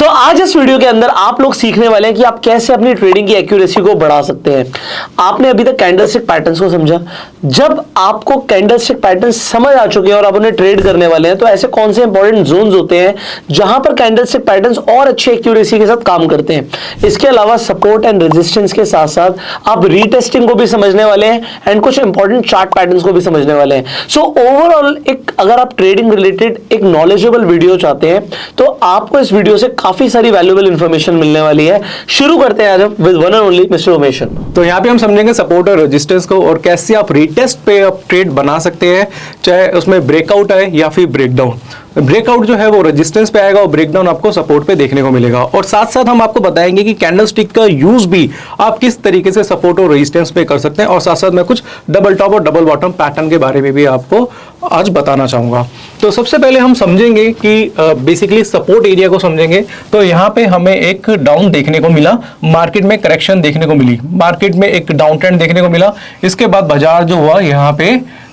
आज इस वीडियो के अंदर आप लोग सीखने वाले हैं कि आप कैसे अपनी ट्रेडिंग की एक्यूरेसी को बढ़ा सकते हैं। आपने अभी तक कैंडलस्टिक पैटर्न्स को समझा। जब आपको कैंडलस्टिक पैटर्न्स समझ आ चुके हैं और आप उन्हें ट्रेड करने वाले हैं, तो ऐसे कौन से इंपॉर्टेंट जोन्स होते हैं जहां पर कैंडलस्टिक पैटर्न्स और अच्छी एक्यूरेसी के साथ काम करते हैं। इसके अलावा सपोर्ट एंड रेजिस्टेंस के साथ साथ आप रीटेस्टिंग को भी समझने वाले हैं एंड कुछ इंपॉर्टेंट चार्ट पैटर्न्स को भी समझने वाले हैं। सो ओवरऑल एक अगर आप ट्रेडिंग रिलेटेड एक नॉलेजेबल वीडियो चाहते हैं तो आपको इस वीडियो से काफी सारी वैल्यूएबल इंफॉर्मेशन मिलने वाली है। शुरू करते हैं आज हम with one and only mister Umesh. तो यहाँ पे हम समझेंगे सपोर्ट और रेजिस्टेंस को और कैसे आप रीटेस्ट पे आप ट्रेड बना सकते हैं, चाहे उसमें ब्रेकआउट आए या फिर ब्रेकडाउन। ब्रेकआउट जो है वो रेजिस्टेंस पे आएगा और ब्रेकडाउन आपको सपोर्ट पे देखने को मिलेगा। और साथ साथ हम आपको बताएंगे कि कैंडलस्टिक का यूज भी आप किस तरीके से सपोर्ट और रेजिस्टेंस पे कर सकते हैं। और साथ साथ मैं कुछ डबल टॉप और डबल बॉटम पैटर्न के बारे में भी आपको आज बताना चाहूंगा। तो सबसे पहले हम समझेंगे कि बेसिकली सपोर्ट एरिया को समझेंगे। तो यहाँ पे हमें एक डाउन देखने को मिला, मार्केट में करेक्शन देखने को मिली, मार्केट में एक डाउन ट्रेंड देखने को मिला। इसके बाद बाजार जो हुआ यहाँ पे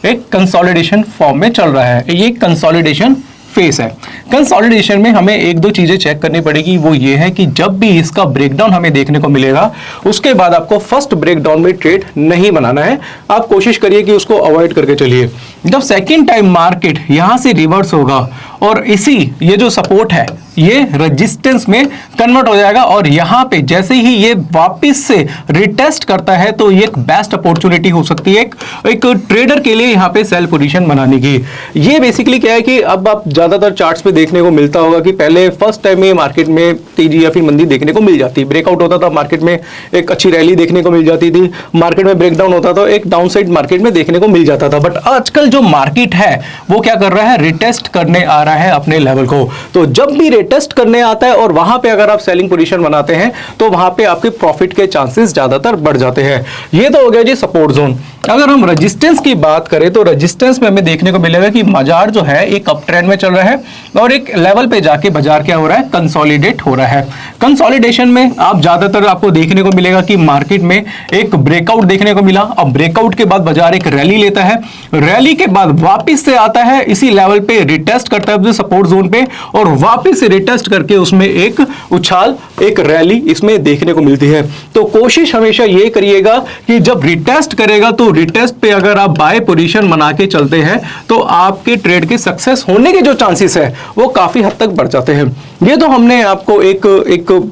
एक कंसोलिडेशन फॉर्म में चल रहा है। ये कंसोलिडेशन फेस है। कंसोलिडेशन में हमें एक दो चीजें चेक करनी पड़ेगी। वो ये है कि जब भी इसका ब्रेकडाउन हमें देखने को मिलेगा उसके बाद आपको फर्स्ट ब्रेकडाउन में ट्रेड नहीं बनाना है। आप कोशिश करिए कि उसको अवॉइड करके चलिए। जब सेकेंड टाइम मार्केट यहां से रिवर्स होगा और ये जो सपोर्ट है ये रेजिस्टेंस में कन्वर्ट हो जाएगा और यहां पे जैसे ही ये वापस से रिटेस्ट करता है तो ये एक बेस्ट अपॉर्चुनिटी हो सकती है एक ट्रेडर के लिए यहां पे सेल पोजीशन बनाने की। ये बेसिकली क्या है कि अब आप ज्यादातर चार्ट्स पे देखने को मिलता होगा कि पहले फर्स्ट टाइम में मार्केट में तेजी या फिर मंदी देखने को मिल जाती, ब्रेकआउट होता था, मार्केट में एक अच्छी रैली देखने को मिल जाती थी, मार्केट में ब्रेकडाउन होता था, एक डाउन साइड मार्केट में देखने को मिल जाता था। बट आजकल जो मार्केट है वो क्या कर रहा है, रिटेस्ट करने आ रहा है अपने लेवल को। तो जब भी टेस्ट करने आता है और वहां पे अगर आप सेलिंग पोजीशन बनाते हैं तो वहां पे आपके प्रॉफिट के चांसेस ज्यादातर बढ़ जाते हैं। ये तो हो गया जी सपोर्ट जोन। अगर हम रेजिस्टेंस की बात करें तो रेजिस्टेंस में हमें देखने को मिलेगा कि बाजार जो है एक अप ट्रेंड में चल रहा है और एक लेवल पे जाके बाजार क्या हो रहा है, कंसोलिडेट हो रहा है। कंसोलिडेशन में आप ज्यादातर आपको देखने को मिलेगा कि मार्केट में एक ब्रेकआउट देखने को मिला। अब ब्रेकआउट के बाद बाजार एक रैली लेता है, रैली के बाद वापिस से आता है इसी लेवल पे रिटेस्ट करता है सपोर्ट जोन पे और वापिस से रिटेस्ट करके उसमें एक उछाल, एक रैली इसमें देखने को मिलती है। तो कोशिश हमेशा ये करिएगा कि जब रिटेस्ट करेगा तो रिटेस्ट पे अगर आप बाय पोजीशन बना के चलते हैं तो आपके ट्रेड के सक्सेस होने के जो चांसेस है वो काफी हद तक बढ़ जाते हैं। ये तो हमने आपको एक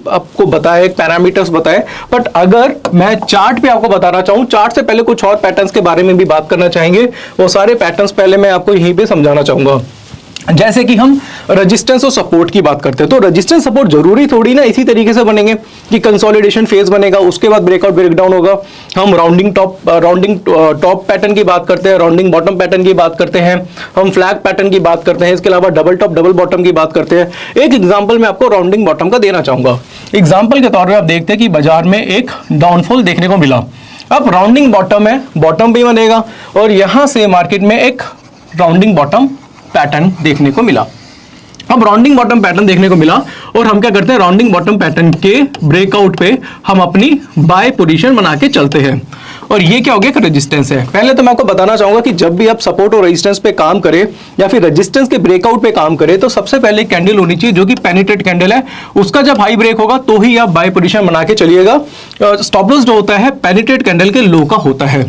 आपको बताया, एक पैरामीटर्स बताए। बट अगर मैं चार्ट पे आपको बताना चाहूं, चार्ट से पहले कुछ और पैटर्न्स के बारे में भी बात करना चाहेंगे। वो सारे पैटर्न्स पहले मैं आपको यहीं पे समझाना चाहूंगा। जैसे कि हम रेजिस्टेंस और सपोर्ट की बात करते हैं तो रेजिस्टेंस सपोर्ट जरूरी थोड़ी ना इसी तरीके से बनेंगे कि कंसोलिडेशन फेज बनेगा, उसके बाद ब्रेकआउट ब्रेकडाउन होगा। हम राउंडिंग टॉप पैटर्न की बात करते हैं, राउंडिंग बॉटम पैटर्न की बात करते हैं, हम फ्लैग पैटर्न की बात करते हैं, इसके अलावा डबल टॉप डबल बॉटम की बात करते हैं। एक एग्जाम्पल मैं आपको राउंडिंग बॉटम का देना चाहूंगा। एग्जाम्पल के तौर पर आप देखते हैं कि बाजार में एक डाउनफॉल देखने को मिला। अब राउंडिंग बॉटम है, बॉटम भी बनेगा और यहां से मार्केट में एक राउंडिंग बॉटम पैटर्न देखने को मिला। अब राउंडिंग बॉटम पैटर्न देखने को मिला और हम क्या करते हैं, राउंडिंग बॉटम पैटर्न के ब्रेकआउट पे हम अपनी बाय पोजीशन बना के चलते हैं और ये क्या हो गया, रेजिस्टेंस है। पहले तो मैं आपको बताना चाहूंगा कि जब भी आप सपोर्ट और रेजिस्टेंस पे काम करें या फिर रेजिस्टेंस के ब्रेकआउट पे काम करें तो सबसे पहले कैंडल होनी चाहिए जो कि पेनिट्रेट कैंडल है। उसका जब हाई ब्रेक होगा तो ही आप बाय पोजीशन बना के चलिएगा। स्टॉप लॉस जो होता है पेनिट्रेट कैंडल के लो का होता है।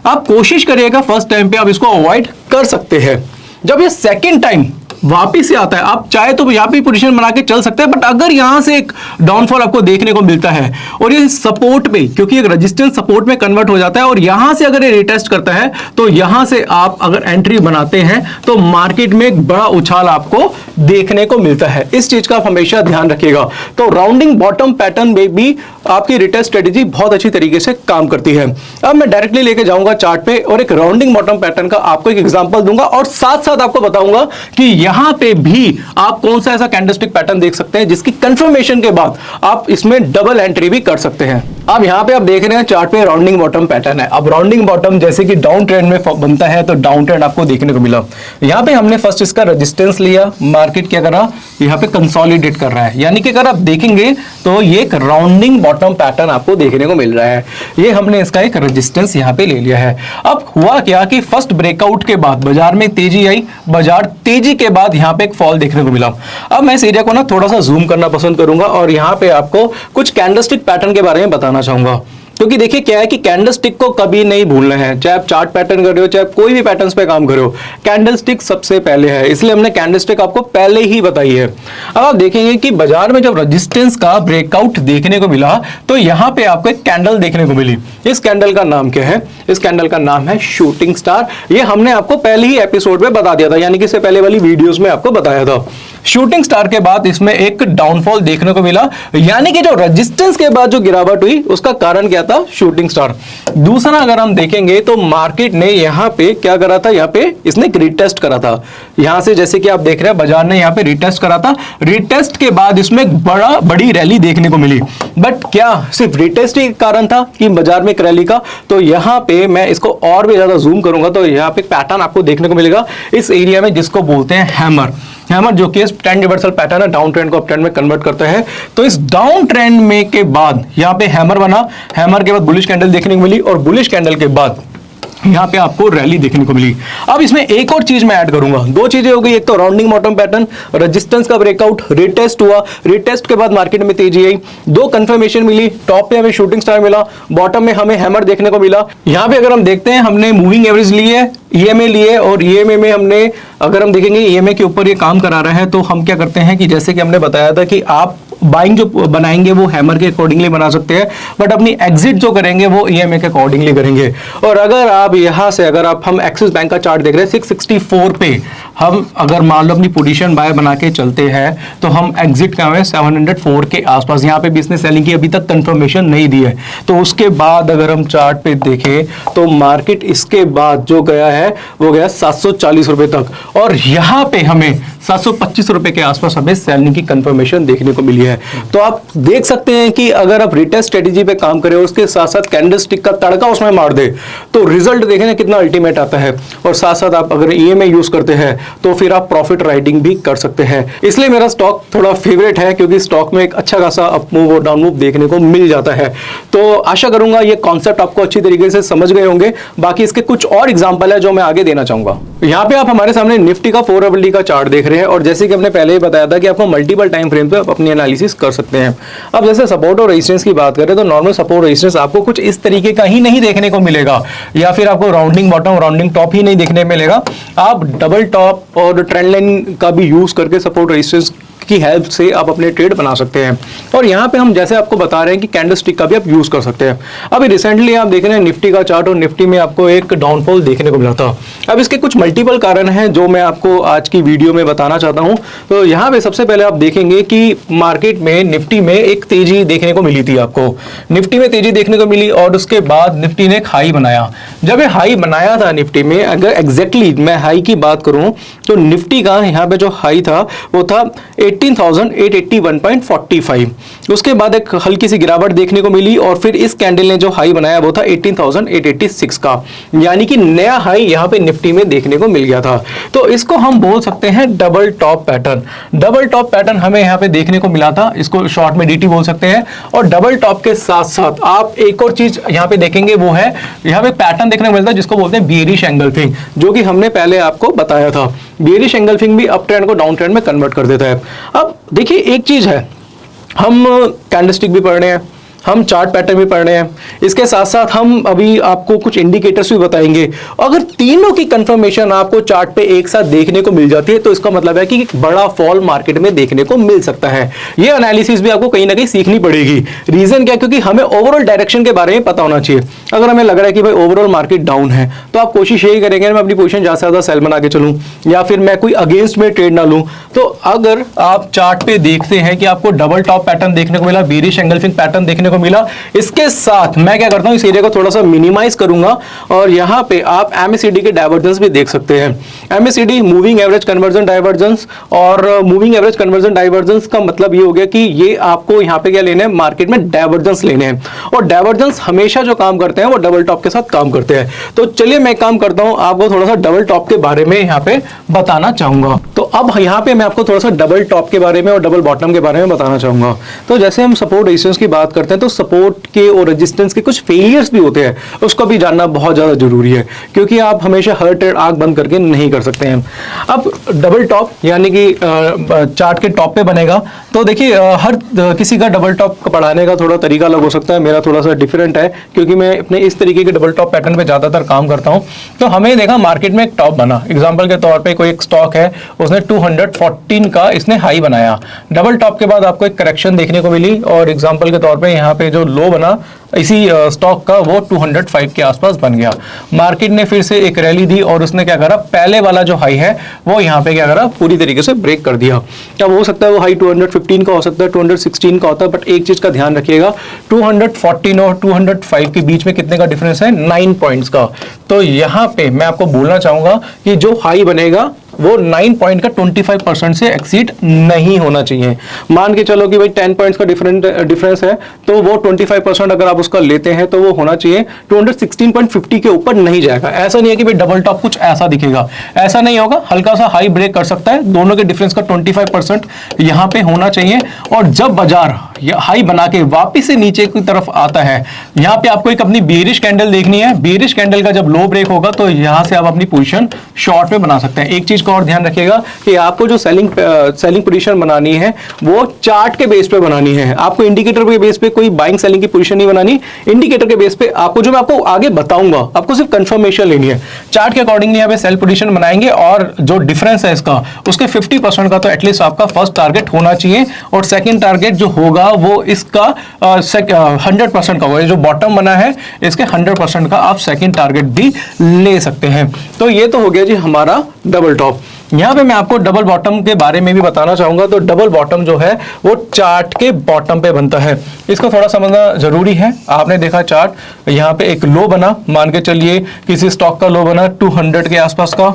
आप कोशिश करिएगा फर्स्ट टाइम पे आप इसको अवॉइड कर सकते हैं। जब ये सेकेंड टाइम वापिस से आता है आप चाहे तो यहाँ पे पोजीशन बना के चल सकते हैं। बट अगर यहां से एक डाउनफॉल आपको देखने को मिलता है और ये सपोर्ट पे, क्योंकि एक रेजिस्टेंस सपोर्ट में कन्वर्ट हो जाता है और यहां से अगर ये रिटेस्ट करता है तो यहां से आप अगर एंट्री बनाते हैं तो मार्केट में एक बड़ा उछाल आपको देखने को मिलता है। इस चीज का आप हमेशा ध्यान रखिएगा। तो राउंडिंग बॉटम पैटर्न में भी आपकी रिटेस्ट स्ट्रेटेजी बहुत अच्छी तरीके से काम करती है। अब मैं डायरेक्टली लेके जाऊंगा चार्ट पे और एक राउंडिंग बॉटम पैटर्न का आपको एक एग्जांपल दूंगा और साथ साथ आपको बताऊंगा कि यहां पे भी आप कौन सा ऐसा कैंडलस्टिक पैटर्न देख सकते हैं जिसकी कंफर्मेशन के बाद आप इसमें डबल एंट्री भी कर सकते हैं। अब यहाँ पे आप देख रहे हैं चार्ट पे राउंडिंग बॉटम पैटर्न है। अब राउंडिंग बॉटम जैसे कि डाउन ट्रेंड में बनता है तो डाउन ट्रेंड आपको देखने को मिला। यहाँ पे हमने फर्स्ट इसका रेजिस्टेंस लिया, मार्केट क्या करा, यहाँ पे कंसोलिडेट कर रहा है, यानी कि अगर आप देखेंगे तो ये एक राउंडिंग बॉटम पैटर्न आपको देखने को मिल रहा है। ये हमने इसका एक रेजिस्टेंस यहाँ पे ले लिया है। अब हुआ क्या कि फर्स्ट ब्रेकआउट के बाद बाजार में तेजी आई, बाजार तेजी के बाद यहाँ पे एक फॉल देखने को मिला। अब मैं इस एरिया को ना थोड़ा सा जूम करना पसंद करूंगा और यहाँ पे आपको कुछ कैंडलस्टिक पैटर्न के बारे में बताना चाहूंगा, क्योंकि देखिए क्या है कि कैंडलस्टिक को कभी नहीं भूलना है, चाहे आप चार्ट पैटर्न कर रहे हो, चाहे कोई भी पैटर्न्स पे काम कर रहे हो, कैंडलस्टिक सबसे पहले है, इसलिए हमने कैंडलस्टिक आपको पहले ही बताई है। अब आप देखेंगे कि बाजार में जब रेजिस्टेंस का ब्रेकआउट देखने को मिला तो यहां पे आपको एक कैंडल देखने को मिली। इस कैंडल का नाम क्या है? इस कैंडल का नाम है शूटिंग स्टार। ये हमने आपको पहले ही एपिसोड में बता दिया था, यानी कि इससे पहले वाली वीडियोस में आपको बताया था। शूटिंग स्टार के बाद इसमें एक डाउनफॉल देखने को मिला, यानी कि जो रेजिस्टेंस के बाद जो गिरावट हुई उसका कारण क्या था? Shooting star. दूसरा अगर हम देखेंगे तो मार्केट ने यहां पे क्या करा था, यहां पे इसने रिटेस्ट करा था। यहां से जैसे कि आप देख रहे हैं बाजार ने यहां पे रिटेस्ट करा था, रिटेस्ट के बाद इसमें बड़ी रैली देखने को मिली। बट क्या सिर्फ रिटेस्ट ही कारण था कि बाजार में एक रैली का? तो यहां पे मैं इसको और भी ज्यादा जूम करूंगा तो यहां पे पैटर्न आपको देखने को मिलेगा इस एरिया में, जिसको बोलते हैं हैमर। हैमर जो कि ट्रेंड रिवर्सल पैटर्न है, डाउन ट्रेंड को अप ट्रेंड में कन्वर्ट करता है। तो इस डाउन ट्रेंड में के बाद यहाँ पे हैमर बना, हैमर के बाद बुलिश कैंडल देखने को मिली और बुलिश कैंडल के बाद यहाँ पे आपको रैली देखने को मिली। अब इसमें एक और चीज मैं ऐड करूंगा, दो चीजें हो गई, एक तो राउंडिंग बॉटम पैटर्न, रेजिस्टेंस का ब्रेकआउट, रिटेस्ट हुआ, रिटेस्ट के बाद मार्केट में तेजी आई, दो कंफर्मेशन मिली, टॉप पे हमें शूटिंग स्टार मिला, बॉटम में हमें हैमर देखने को मिला। यहाँ पे अगर हम देखते हैं हमने मूविंग एवरेज ली है, ईएमए लिए, और ईएमए में हमने अगर हम देखेंगे ईएमए के ऊपर ये काम करा रहा है तो हम क्या करते हैं कि जैसे कि हमने बताया था कि आप बाइंग जो बनाएंगे वो हैमर के अकॉर्डिंगली बना सकते हैं, बट अपनी एग्जिट जो करेंगे वो ईएमए के अकॉर्डिंगली करेंगे। और अगर आप यहां से अगर आप हम एक्सिस बैंक का चार्ट देख रहे हैं 664 पे हम अगर मान लो अपनी पोजीशन बाय बना के चलते हैं तो हम एग्जिट का है 704 के आसपास। यहाँ पे बिजनेस सेलिंग की अभी तक कंफर्मेशन नहीं दी है, तो उसके बाद अगर हम चार्ट पे देखें तो मार्केट इसके बाद जो गया है वो गया 740 रुपए तक, और यहाँ पे हमें 725 रुपए के आसपास हमें सेलिंग की कंफर्मेशन देखने को मिली है। तो आप देख सकते हैं कि अगर आप रिटेस्ट स्ट्रेटेजी पे काम करें और उसके साथ साथ कैंडलस्टिक का तड़का उसमें मार दे तो रिजल्ट देखें कितना अल्टीमेट आता है। और साथ साथ आप अगर ईएमए यूज करते हैं तो फिर आप प्रॉफिट राइडिंग भी कर सकते हैं। इसलिए मेरा स्टॉक थोड़ा फेवरेट है, क्योंकि स्टॉक में एक अच्छा खासा अप मूव और डाउन मूव देखने को मिल जाता है। तो आशा करूंगा ये कॉन्सेप्ट आपको अच्छी तरीके से समझ गए होंगे। बाकी इसके कुछ और एग्जांपल है जो मैं आगे देना चाहूंगा। यहाँ पे आप हमारे सामने निफ्टी का 4 AWD का चार्ट देख रहे हैं, और जैसे कि हमने पहले ही बताया था कि आपको मल्टीपल टाइम फ्रेम पे आप अपनी एनालिसिस कर सकते हैं। अब जैसे सपोर्ट और रेजिस्टेंस की बात करें तो नॉर्मल सपोर्ट रेजिस्टेंस आपको कुछ इस तरीके का ही नहीं देखने को मिलेगा, या फिर आपको राउंडिंग बॉटम राउंडिंग टॉप ही नहीं देखने मिलेगा। आप डबल टॉप और ट्रेंड लाइन का भी यूज करके सपोर्ट रेजिस्टेंस की हेल्प से आप अपने ट्रेड बना सकते हैं। और यहाँ पे हम जैसे आपको बता रहे हैं कि कैंडलस्टिक का भी आप यूज कर सकते हैं। अभी रिसेंटली आप देख रहे हैं निफ्टी का चार्ट, और निफ्टी में आपको एक डाउनफॉल देखने को मिला था। अब इसके कुछ मल्टीपल कारण हैं जो मैं आपको आज की वीडियो में बताना चाहता हूं। तो यहाँ पे सबसे पहले आप देखेंगे कि मार्केट में निफ्टी में एक तेजी देखने को मिली थी, आपको निफ्टी में तेजी देखने को मिली, और उसके बाद निफ्टी ने एक हाई बनाया। जब ये हाई बनाया था निफ्टी में, अगर एग्जैक्टली मैं हाई की बात करूं तो निफ्टी का यहाँ पे जो हाई था वो था 18,881.45। उसके बाद एक हल्की सी गिरावट देखने को मिली, और फिर इस कैंडल ने जो हाई बनाया वो था 18,886 का, यानी कि नया हाई यहाँ पे निफ्टी में देखने को मिल गया था। तो इसको हम बोल सकते हैं double top pattern. Double top pattern हमें यहाँ पे देखने को मिला था, इसको शॉर्ट में डीटी बोल सकते हैं। और डबल टॉप के साथ साथ आप एक और चीज यहाँ पे देखेंगे, वो है यहाँ पे पैटर्न देखने को मिलता है जिसको बोलते हैं बियरिश एंगल्फिंग, जो कि हमने पहले आपको बताया था। बियरिश एंगल्फिंग भी अप ट्रेंड को डाउन ट्रेंड में कन्वर्ट कर देता है। अब देखिए एक चीज है, हम कैंडलस्टिक भी पढ़ रहे हैं, हम चार्ट पैटर्न भी पढ़ रहे हैं, इसके साथ साथ हम अभी आपको कुछ इंडिकेटर्स भी बताएंगे। अगर तीनों की कंफर्मेशन आपको चार्ट पे एक साथ देखने को मिल जाती है तो इसका मतलब है कि एक बड़ा फॉल मार्केट में देखने को मिल सकता है। ये एनालिसिस भी आपको कहीं ना कहीं सीखनी पड़ेगी। रीजन क्या? क्योंकि हमें ओवरऑल डायरेक्शन के बारे में पता होना चाहिए। अगर हमें लग रहा है कि भाई ओवरऑल मार्केट डाउन है तो आप कोशिश यही करेंगे मैं अपनी पोजीशन ज्यादा से ज्यादा सेल बना के चलूं, या फिर मैं कोई अगेंस्ट में ट्रेड ना लूं। तो अगर आप चार्ट पे देखते हैं कि आपको डबल टॉप पैटर्न देखने को मिला, बेरिश एंगल्फिंग पैटर्न देखने को को मिला। इसके साथ मैं क्या करता हूं, इस एरिया को थोड़ा सा मिनिमाइज करूंगा और यहां पे आप MACD के डाइवर्जेंस भी देख सकते हैं। MACD moving average conversion divergence, और मूविंग एवरेज कन्वर्जन डाइवर्जेंस का मतलब ये हो गया कि ये आपको यहां पे क्या लेने हैं, मार्केट में डाइवर्जेंस लेने हैं, और डाइवर्जेंस हमेशा जो काम करते हैं वो डबल टॉप के साथ काम करते हैं। तो चलिए मैं काम करता हूं, आपको थोड़ा सा डबल टॉप के बारे में यहां पे बताना चाहूंगा। तो अब यहां पे मैं आपको थोड़ा सा डबल टॉप के बारे में और डबल बॉटम के बारे में बताना चाहूंगा। तो जैसे हम सपोर्ट रेजिस्टेंस की बात करते हैं तो सपोर्ट के और रेजिस्टेंस के कुछ फेलियर्स भी होते हैं, उसको भी जानना बहुत ज्यादा जरूरी है, क्योंकि आप हमेशा हर ट्रेड आंख बंद करके नहीं कर सकते हैं। अब डबल टॉप यानी कि चार्ट के टॉप पे बनेगा, तो देखिए हर किसी का डबल टॉप पढ़ाने का थोड़ा तरीका अलग हो सकता है, मेरा थोड़ा सा डिफरेंट है क्योंकि मैं अपने इस तरीके के डबल टॉप पैटर्न पे ज्यादातर काम करता हूं। तो हमें देखा मार्केट में एक टॉप बना, एग्जांपल के तौर पे कोई एक स्टॉक है, उसने 214 का इसने हाई बनाया, डबल टॉप के बाद आपको एक करेक्शन देखने को मिली, और एग्जांपल के तौर पे यहाँ पे जो लो बना इसी स्टॉक का वो 205 के आसपास बन गया। मार्केट ने फिर से एक रैली दी और उसने क्या करा, पहले वाला जो हाई है वो यहाँ पे क्या करा, पूरी तरीके से ब्रेक कर दिया। अब हो सकता है वो हाई 215 का हो सकता है, 216 का होता है, बट एक चीज का ध्यान रखिएगा, 214 और 205 के बीच में कितने का डिफरेंस है, 9 पॉइंट्स का। तो यहाँ पे मैं आपको बोलना चाहूंगा कि जो हाई बनेगा वो 9 पॉइंट का 25% से एक्सीड नहीं होना चाहिए। मान के चलो कि भाई 10 पॉइंट्स का डिफरेंस है, तो वो 25% अगर आप उसका लेते हैं तो वो होना चाहिए 216.50 के ऊपर नहीं जाएगा। ऐसा नहीं है कि भाई डबल टॉप कुछ ऐसा दिखेगा, ऐसा नहीं होगा, हल्का सा हाई ब्रेक कर सकता है, दोनों के डिफरेंस का 25% यहाँ पे होना चाहिए। और जब बाजार हाई बना के वापिस से नीचे की तरफ आता है, यहाँ पे आपको एक अपनी बेरिश कैंडल देखनी है, बेरिश कैंडल का जब लो ब्रेक होगा तो यहाँ से आप अपनी पोजीशन शॉर्ट में बना सकते हैं। एक चीज और ध्यान रखिएगा कि आपको जो सेलिंग पोजीशन बनानी है वो चार्ट के बेस पे बनानी है, आपको इंडिकेटर के बेस पे कोई बाइंग सेलिंग की पोजीशन नहीं बनानी। इंडिकेटर के बेस पे आपको जो मैं आपको आगे बताऊंगा, आपको सिर्फ कंफर्मेशन लेनी है। चार्ट के अकॉर्डिंगली यहाँ पे सेल पोजीशन बनाएंगे और जो डिफरेंस है इसका, उसके 50% का तो एटलीस्ट आपका फर्स्ट टारगेट होना चाहिए, और सेकंड टारगेट जो होगा वो इसका 100% का होगा। जो बॉटम बना है इसके 100% का आप सेकंड टारगेट भी ले सकते हैं। तो ये तो हो गया जी हमारा डबल टॉप। यहां पे मैं आपको डबल बॉटम के बारे में भी बताना चाहूंगा। तो डबल बॉटम जो है वो चार्ट के बॉटम पे बनता है, इसको थोड़ा समझना जरूरी है। आपने देखा चार्ट, यहाँ पे एक लो बना, मान के चलिए किसी स्टॉक का लो बना 200 के आसपास का,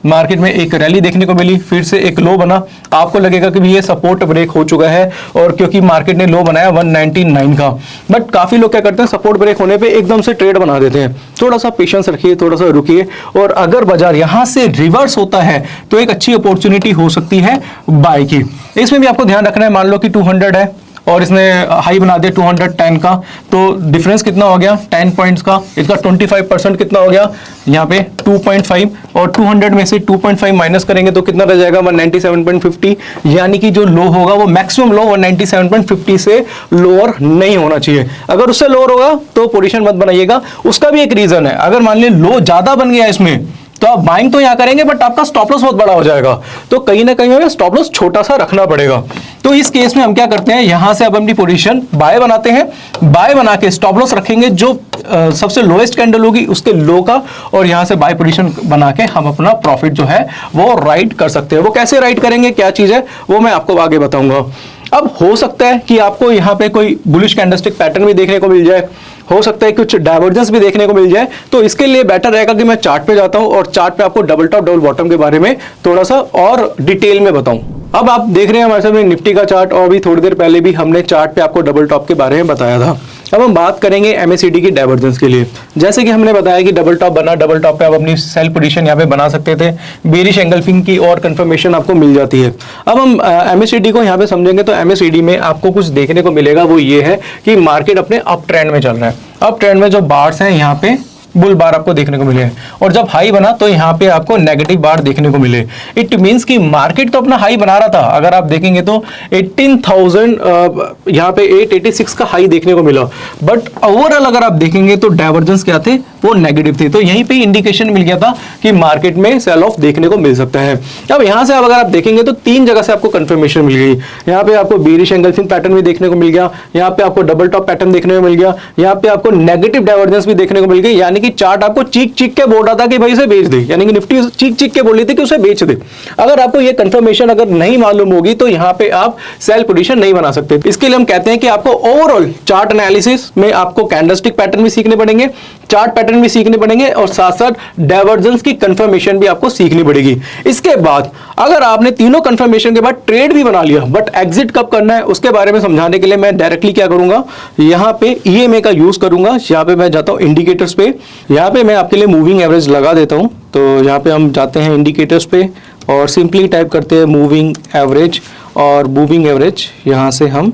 मार्केट में एक रैली देखने को मिली, फिर से एक लो बना, आपको लगेगा कि ये सपोर्ट ब्रेक हो चुका है, और क्योंकि मार्केट ने लो बनाया 199 का। बट काफी लोग क्या करते हैं, सपोर्ट ब्रेक होने पे एकदम से ट्रेड बना देते हैं। थोड़ा सा पेशेंस रखिए, थोड़ा सा रुकिए, और अगर बाजार यहां से रिवर्स होता है तो एक अच्छी अपॉर्चुनिटी हो सकती है बाय की। इसमें भी आपको ध्यान रखना है, मान लो कि 200 है और इसने हाई बना दिया 210 का, तो डिफरेंस कितना हो गया 10 पॉइंट्स का, इसका 25% कितना हो गया यहाँ पे 2.5, और 200 में से 2.5 माइनस करेंगे तो कितना रह जाएगा 197.50, यानी कि जो लो होगा वो मैक्सिमम लो 197.50 से लोअर नहीं होना चाहिए। अगर उससे लोअर होगा तो पोजीशन मत बनाइएगा। उसका भी एक रीजन है, अगर मान लीजिए लो ज्यादा बन गया इसमें तो आप बाइंग तो यहां करेंगे बट आपका स्टॉप लॉस बहुत बड़ा हो जाएगा, तो कहीं ना कहीं हमें स्टॉप लॉस छोटा सा रखना पड़ेगा। तो इस केस में हम क्या करते हैं, यहां से अब अपनी पोजीशन बाय बनाते हैं, बाय बना के स्टॉप लॉस रखेंगे जो सबसे लोएस्ट कैंडल होगी उसके लो का, और यहां से बाय पोजीशन बना के हम अपना प्रॉफिट जो है वो राइट कर सकते हैं। वो कैसे राइट करेंगे, क्या चीज है, वो मैं आपको आगे बताऊंगा। अब हो सकता है कि आपको यहाँ पे कोई बुलिश कैंडलस्टिक पैटर्न भी देखने को मिल जाए, हो सकता है कुछ डाइवर्जेंस भी देखने को मिल जाए, तो इसके लिए बेटर रहेगा कि मैं चार्ट पे जाता हूं और चार्ट पे आपको डबल टॉप डबल बॉटम के बारे में थोड़ा सा और डिटेल में बताऊं। अब आप देख रहे हैं हमारे सामने निफ्टी का चार्ट, और भी थोड़ी देर पहले भी हमने चार्ट पे आपको डबल टॉप के बारे में बताया था। अब हम बात करेंगे MACD की डाइवर्जेंस के लिए। जैसे कि हमने बताया कि डबल टॉप बना, डबल टॉप पे आप अपनी सेल पोजीशन यहाँ पे बना सकते थे, बेरिश एंगल्फिंग की और कंफर्मेशन आपको मिल जाती है। अब हम MACD को यहाँ पे समझेंगे तो MACD में आपको कुछ देखने को मिलेगा, वो ये है कि मार्केट अपने अप ट्रेंड में चल रहा है। अप ट्रेंड में जो बार्स हैं यहाँ पे बुल बार आपको देखने को मिले, और जब हाई बना तो यहाँ पे आपको नेगेटिव बार देखने को मिले। इट मींस कि मार्केट तो अपना हाई बना रहा था, अगर आप देखेंगे तो 18,000 यहाँ पे 886 का हाई देखने को मिला, बट ओवरऑल अगर आप देखेंगे तो डाइवर्जेंस क्या थे, वो नेगेटिव थी। तो यहीं पे इंडिकेशन मिल गया था कि मार्केट में सेल ऑफ देखने को मिल सकता है। अब यहां से अब अगर आप देखेंगे तो 3 जगह से आपको कंफर्मेशन मिल गई। यहाँ पे आपको बेरिश एंगल्फिंग पैटर्न भी देखने को मिल गया, यहाँ पे आपको डबल टॉप पैटर्न देखने को मिल गया, यहाँ पे आपको नेगेटिव डाइवर्जेंस भी देखने को मिल गई। यानी कि चार्ट आपको चीख चीख के बोल रहा था कि भाई इसे बेच दे, यानी कि निफ्टी चीख चीख के बोल रही थी कि उसे बेच दे। अगर आपको ये कंफर्मेशन अगर नहीं मालूम होगी तो यहाँ पे आप सेल पोजीशन नहीं बना सकते। इसके लिए हम कहते हैं कि आपको ओवरऑल चार्ट एनालिसिस में आपको कैंडलस्टिक पैटर्न भी सीखने पड़ेंगे, चार्ट पैटर्न भी सीखने पड़ेंगे और साथ साथ डाइवर्जेंस की कंफर्मेशन भी आपको सीखनी पड़ेगी। इसके बाद अगर आपने तीनों कंफर्मेशन के बाद ट्रेड भी बना लिया, बट एग्जिट कब करना है उसके बारे में समझाने के लिए मैं डायरेक्टली क्या करूंगा, यहाँ पे ईएमए का यूज करूंगा। यहाँ पे मैं जाता हूँ इंडिकेटर्स पे, यहाँ पे मैं आपके लिए मूविंग एवरेज लगा देता हूँ। तो यहाँ पे हम जाते हैं इंडिकेटर्स पे और सिंपली टाइप करते हैं मूविंग एवरेज, और मूविंग एवरेज यहाँ से हम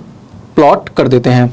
प्लॉट कर देते हैं।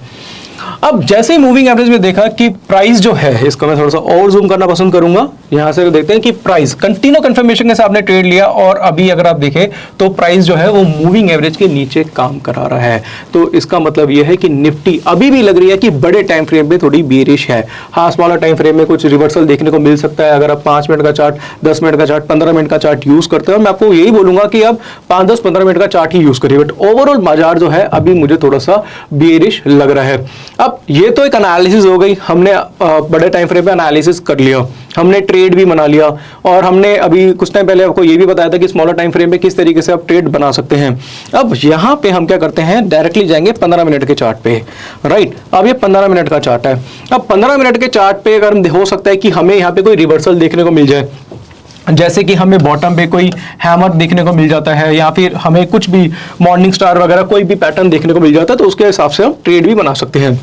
अब जैसे ही मूविंग एवरेज में देखा कि प्राइस जो है, इसको मैं थोड़ा सा और जूम करना पसंद करूंगा, यहां से देखते हैं कि प्राइस कंटिन्यू कंफर्मेशन के साथ आपने ट्रेड लिया और अभी अगर आप देखें तो प्राइस जो है वो मूविंग एवरेज के नीचे काम करा रहा है। तो इसका मतलब यह है कि निफ्टी अभी भी लग रही है कि बड़े टाइम फ्रेम में थोड़ी बेरिश है। हाँ, स्मॉलर टाइम फ्रेम में कुछ रिवर्सल देखने को मिल सकता है अगर आप 5 मिनट का चार्ट, 10 मिनट का चार्ट, 15 मिनट का चार्ट यूज करते हो। मैं आपको यही बोलूंगा कि आप 5-10-15 मिनट का चार्ट ही यूज करिए, बट ओवरऑल बाजार जो है अभी मुझे थोड़ा सा बेरिश लग रहा है। अब ये तो एक एनालिसिस हो गई, हमने बड़े टाइम फ्रेम पे एनालिसिस कर लिया, हमने ट्रेड भी बना लिया और हमने अभी कुछ टाइम पहले आपको ये भी बताया था कि स्मॉलर टाइम फ्रेम पे किस तरीके से आप ट्रेड बना सकते हैं। अब यहाँ पे हम क्या करते हैं, डायरेक्टली जाएंगे 15 मिनट के चार्ट पे, राइट। अब ये 15 मिनट का चार्ट है। अब 15 मिनट के चार्ट पे अगर हो सकता है कि हमें यहाँ पे कोई रिवर्सल देखने को मिल जाए, जैसे कि हमें बॉटम पे कोई हैमर देखने को मिल जाता है या फिर हमें कुछ भी मॉर्निंग स्टार वगैरह कोई भी पैटर्न देखने को मिल जाता है, तो उसके हिसाब से हम ट्रेड भी बना सकते हैं।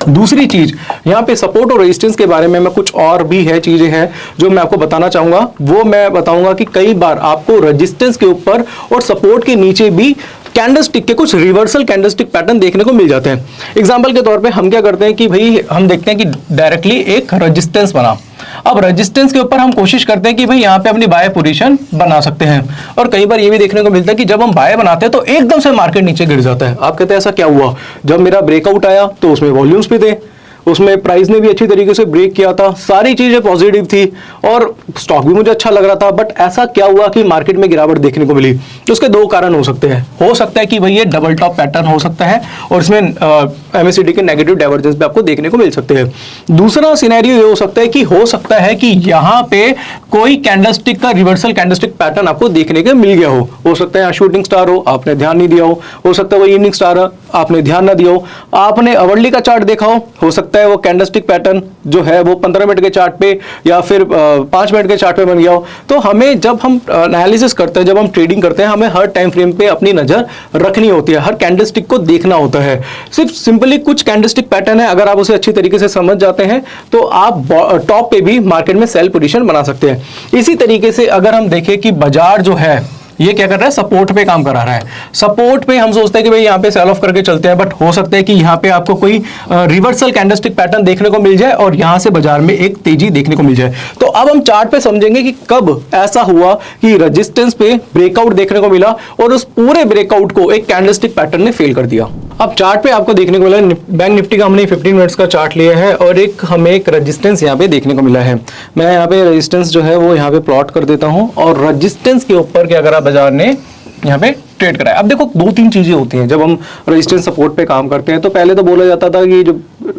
दूसरी चीज यहाँ पे सपोर्ट और रेजिस्टेंस के बारे में मैं कुछ और भी है चीजें हैं जो मैं आपको बताना चाहूंगा। वो मैं बताऊंगा कि कई बार आपको रेजिस्टेंस के ऊपर और सपोर्ट के नीचे भी कैंडलस्टिक के कुछ रिवर्सल कैंडलस्टिक पैटर्न देखने को मिल जाते हैं। एग्जांपल के तौर पे हम क्या करते हैं कि भाई हम देखते हैं कि डायरेक्टली एक रेजिस्टेंस बना, अब रेजिस्टेंस के ऊपर हम कोशिश करते हैं कि भाई यहाँ पे अपनी बाय पोजीशन बना सकते हैं। और कई बार ये भी देखने को मिलता है कि जब हम बाय बनाते हैं तो एकदम से मार्केट नीचे गिर जाता है। आप कहते हैं ऐसा क्या हुआ, जब मेरा ब्रेकआउट आया तो उसमें वॉल्यूम्स भी थे, उसमें प्राइस ने भी अच्छी तरीके से ब्रेक किया था, सारी चीजें पॉजिटिव थी और स्टॉक भी मुझे अच्छा लग रहा था, बट ऐसा क्या हुआ कि मार्केट में गिरावट देखने को मिली। तो उसके 2 कारण हो सकते हैं। हो सकता है कि भाई ये डबल टॉप पैटर्न हो सकता है और इसमें एमएससीआईडी के नेगेटिव डाइवर्जेंस भी आपको देखने को मिल सकते हैं। दूसरा सिनेरियो ये हो सकता है कि यहाँ पे कोई कैंडलस्टिक का रिवर्सल कैंडलस्टिक पैटर्न आपको देखने को मिल गया हो सकता है शूटिंग स्टार हो, आपने ध्यान नहीं दिया हो सकता है वो इवनिंग स्टार आपने ध्यान ना दिया हो, आपने अवर्ली का चार्ट देखा हो सकता है वो कैंडलस्टिक पैटर्न जो है वो 15 मिनट के चार्ट पे या फिर 5 मिनट के चार्ट पे बन गया हो। तो हमें जब हम एनालिसिस करते हैं, जब हम ट्रेडिंग करते हैं, हमें हर टाइम फ्रेम पे अपनी नजर रखनी होती है, हर कैंडलस्टिक को देखना होता है। सिर्फ सिंपली कुछ कैंडलस्टिक पैटर्न है, अगर आप उसे अच्छी तरीके से समझ जाते हैं तो आप टॉप पे भी मार्केट में सेल पोजीशन बना सकते हैं। इसी तरीके से अगर हम देखें कि बाजार जो है ये क्या कर रहा है, सपोर्ट पे काम करा रहा है। सपोर्ट पे हम सोचते हैं कि भाई यहाँ पे सेल ऑफ करके चलते हैं, बट हो सकता है कि यहाँ पे आपको कोई रिवर्सल कैंडलस्टिक पैटर्न देखने को मिल जाए और यहाँ से बाजार में एक तेजी देखने को मिल जाए। तो अब हम चार्ट पे समझेंगे कि कब ऐसा हुआ कि रेजिस्टेंस पे ब्रेकआउट देखने को मिला और उस पूरे ब्रेकआउट को एक कैंडलस्टिक पैटर्न ने फेल कर दिया। अब चार्ट पे आपको देखने को मिला, बैंक निफ्टी का हमने 15 मिनट्स का चार्ट लिया है और हमें एक रेजिस्टेंस यहाँ पे देखने को मिला है। मैं यहाँ पे रेजिस्टेंस जो है वो यहाँ पे प्लॉट कर देता हूँ और रेजिस्टेंस के ऊपर क्या अगर बाजार ने यहाँ पे ट्रेड कराया। अब देखो 2-3 चीजें होती हैं जब हम रेजिस्टेंस सपोर्ट पे काम करते हैं। तो पहले तो बोला जाता था कि जो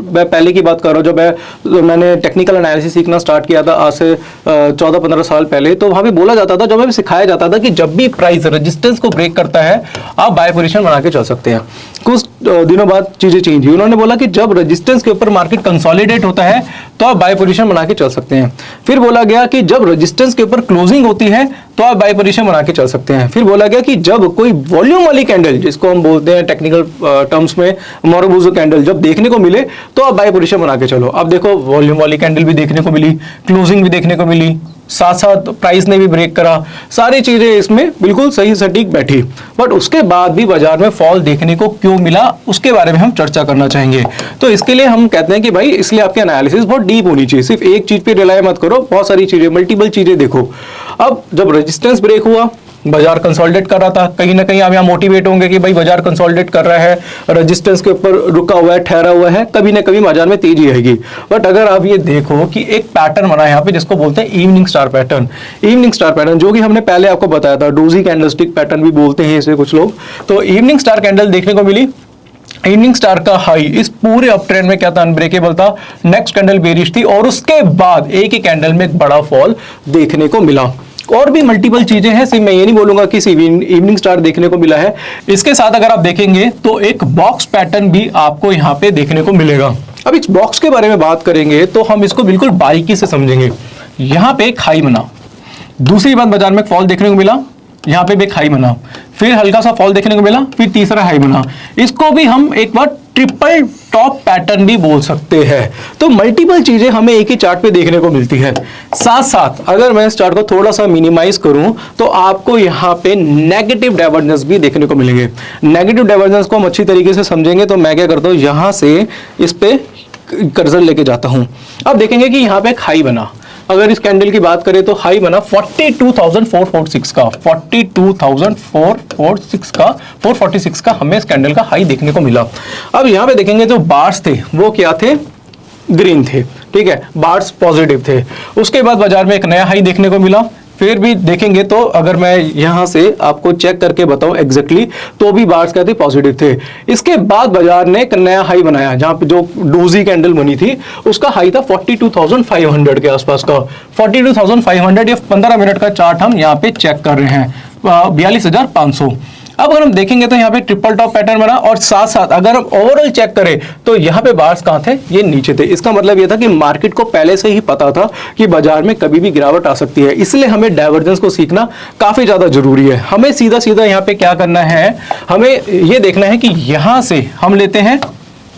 मैं पहले की बात कर रहा हूँ, जब मैंने टेक्निकल एनालिसिस सीखना स्टार्ट किया था आज से 14-15 साल पहले, तो वहां पे बोला जाता था, जब हमें सिखाया जाता था कि जब भी प्राइस रेजिस्टेंस को ब्रेक करता है आप बाय पोजीशन बना के चल सकते हैं। कुछ दिनों बाद चीजें चेंज हुई, उन्होंने बोला कि जब रेजिस्टेंस के ऊपर मार्केट कंसोलिडेट होता है तो आप बाय पोजीशन बना के चल सकते हैं। फिर बोला गया कि जब रेजिस्टेंस के ऊपर क्लोजिंग होती है तो आप बाय पोजीशन बना के चल सकते हैं। फिर बोला गया कि जब कोई वॉल्यूम वाली कैंडल, जिसको हम बोलते हैं टेक्निकल टर्म्स में मोरोबुजो कैंडल, जब देखने को मिले तो आप बाय पोजीशन बना के चलो। अब देखो वॉल्यूम वाली कैंडल भी देखने को मिली, क्लोजिंग भी देखने को मिली, साथ साथ प्राइस ने भी ब्रेक करा, सारी चीजें इसमें बिल्कुल सही सटीक बैठी। बट उसके बाद भी बाजार में फॉल देखने को क्यों मिला उसके बारे में हम चर्चा करना चाहेंगे। तो इसके लिए हम कहते हैं कि भाई इसलिए आपकी एनालिसिस बहुत डीप होनी चाहिए, सिर्फ एक चीज पे रिलाय मत करो, बहुत सारी चीजें, मल्टीपल चीजें देखो। अब जब रेजिस्टेंस ब्रेक हुआ बाजार कंसोलिडेट कर रहा था, कहीं ना कहीं आप यहाँ मोटिवेट होंगे कि भाई बाजार कंसोलिडेट कर रहा है, रेजिस्टेंस के ऊपर रुका हुआ है, ठहरा हुआ है, कभी ना कभी बाजार में तेजी आएगी। बट अगर आप ये देखो कि एक पैटर्न बना है यहाँ पे जिसको बोलते हैं evening star pattern, evening star pattern जो कि हमने पहले आपको बताया था, डोजी कैंडलस्टिक पैटर्न भी बोलते हैं इसे कुछ लोग। तो इवनिंग स्टार कैंडल देखने को मिली, इवनिंग स्टार का हाई इस पूरे अप ट्रेंड में क्या था, अनब्रेकेबल था, नेक्स्ट कैंडल बेरिश थी और उसके बाद एक ही कैंडल में एक बड़ा फॉल देखने को मिला। और भी मल्टीपल चीजें हैं, सिर्फ मैं ये नहीं बोलूंगा कि इवनिंग स्टार देखने को मिला है। इसके साथ अगर आप देखेंगे तो एक बॉक्स पैटर्न भी आपको यहाँ पे देखने को मिलेगा। अब इस बॉक्स के बारे में बात करेंगे तो हम इसको बिल्कुल बारीकी से समझेंगे। यहाँ पे एक हाई बना, दूसरी बात बाजार में फॉल देखने को मिला, यहाँ पे भी एक हाई बना, फिर हल्का सा फॉल देखने को मिला, फिर तीसरा हाई बना। इसको भी हम एक बार ट्रिपल टॉप पैटर्न भी बोल सकते हैं। तो मल्टीपल चीजें हमें एक ही चार्ट पे देखने को मिलती है। साथ साथ अगर मैं इस चार्ट को थोड़ा सा मिनिमाइज करूं तो आपको यहाँ पे नेगेटिव डाइवर्जेंस भी देखने को मिलेंगे। नेगेटिव डाइवर्जेंस को हम अच्छी तरीके से समझेंगे तो मैं क्या करता हूं, यहां से इस पे कर्सर लेके जाता हूं। अब देखेंगे कि यहाँ पे एक हाई बना, अगर इस कैंडल की बात करें तो हाई बना 42,446 का, 42,446 का, 446 का हमें इस कैंडल का हाई देखने को मिला। अब यहां पे देखेंगे जो बार्स थे वो क्या थे, ग्रीन थे, ठीक है, बार्स पॉजिटिव थे। उसके बाद बाजार में एक नया हाई देखने को मिला। फिर भी देखेंगे तो अगर मैं यहां से आपको चेक करके बताऊं एग्जैक्टली तो भी बार्स क्या थे, पॉजिटिव थे। इसके बाद बाजार ने एक नया हाई बनाया, जहां पे जो डोजी कैंडल बनी थी उसका हाई था 42,500 के आसपास का, 42,500। ये 15 मिनट का चार्ट हम यहाँ पे चेक कर रहे हैं, 42,500। अब अगर हम देखेंगे तो यहाँ पे ट्रिपल टॉप पैटर्न बना और साथ साथ अगर हम ओवरऑल चेक करें तो यहाँ पे बार्स कहाँ थे, ये नीचे थे। इसका मतलब ये था कि मार्केट को पहले से ही पता था कि बाजार में कभी भी गिरावट आ सकती है, इसलिए हमें डाइवर्जेंस को सीखना काफी ज्यादा जरूरी है। हमें सीधा सीधा यहाँ पे क्या करना है, हमें ये देखना है कि यहाँ से हम लेते हैं,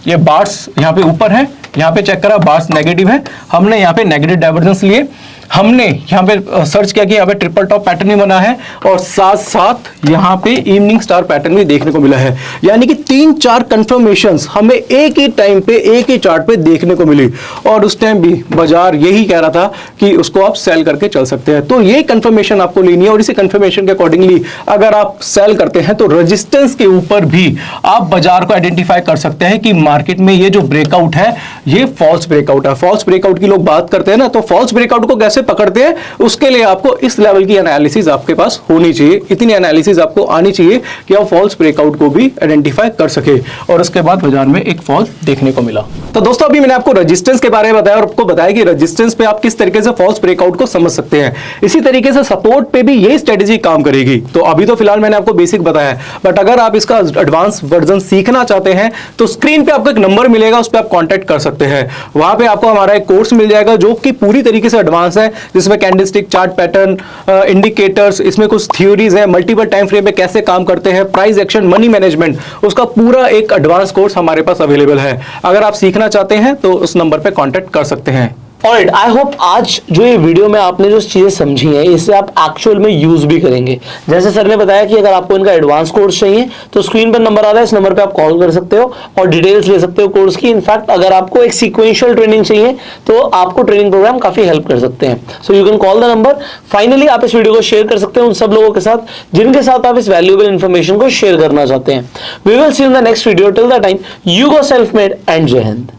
ये बार्स यहाँ पे ऊपर है, यहाँ पे चेक करा बार्स नेगेटिव है, हमने यहाँ पे नेगेटिव डाइवर्जेंस लिए, हमने यहाँ पे सर्च किया कि यहाँ पे ट्रिपल टॉप पैटर्न भी बना है और साथ साथ यहाँ पे इवनिंग स्टार पैटर्न भी देखने को मिला है। यानी कि 3-4 कंफर्मेशंस हमें एक ही टाइम पे एक ही चार्ट पे देखने को मिली और उस टाइम भी बाजार यही कह रहा था कि उसको आप सेल करके चल सकते हैं। तो ये कंफर्मेशन आपको लेनी है और इसी कंफर्मेशन के अकॉर्डिंगली अगर आप सेल करते हैं तो रेजिस्टेंस के ऊपर भी आप बाजार को आइडेंटिफाई कर सकते हैं कि मार्केट में ये जो ब्रेकआउट है ये फॉल्स ब्रेकआउट है। फॉल्स ब्रेकआउट की लोग बात करते हैं ना, तो फॉल्स ब्रेकआउट को कैसे पकड़ते हैं, उसके लिए आपको इस लेवल की एनालिसिस आपके पास होनी चाहिए, इतनी एनालिसिस आपको आनी चाहिए कि आप फॉल्स ब्रेकआउट को भी आइडेंटिफाई कर सके। और उसके बाद बाजार में एक फॉल देखने को मिला। तो दोस्तों अभी मैंने आपको रेजिस्टेंस के बारे में बताया और आपको बताया कि रेजिस्टेंस पे आप किस तरीके से फॉल्स ब्रेकआउट को समझ सकते हैं। इसी तरीके से सपोर्ट पे भी यही स्ट्रेटेजी काम करेगी। तो अभी तो फिलहाल मैंने आपको बेसिक बताया, बट अगर आप इसका एडवांस वर्जन सीखना चाहते हैं तो स्क्रीन पे आपको एक नंबर मिलेगा, उस पर आप कॉन्टैक्ट कर सकते हैं। वहां पे आपको हमारा एक कोर्स मिल जाएगा जो कि पूरी तरीके से एडवांस है, जिसमें कैंडलस्टिक चार्ट पैटर्न, इंडिकेटर्स, इसमें कुछ थ्योरीज है, मल्टीपल टाइम फ्रेम में कैसे काम करते हैं, प्राइस एक्शन, मनी मैनेजमेंट, उसका पूरा एक एडवांस कोर्स हमारे पास अवेलेबल है। अगर आप सीखना चाहते हैं तो उस नंबर पे कांटेक्ट कर सकते हैं। ऑलराइट, आई होप आज जो ये वीडियो में आपने जो चीजें समझी हैं इसे आप एक्चुअल में यूज भी करेंगे। जैसे सर ने बताया कि अगर आपको इनका एडवांस कोर्स चाहिए तो स्क्रीन पर नंबर आ रहा है, इस नंबर पे आप कॉल कर सकते हो और डिटेल्स ले सकते हो कोर्स की। इनफैक्ट अगर आपको एक सीक्वेंशियल ट्रेनिंग चाहिए तो आपको ट्रेनिंग प्रोग्राम काफी हेल्प कर सकते हैं। So you can call the number. Finally आप इस वीडियो को शेयर कर सकते हैं उन सब लोगों के साथ जिनके साथ आप इस वैल्यूएबल इंफॉर्मेशन को शेयर करना चाहते हैं। We will see in the next video. Till the time, you go self made and जय हिंद।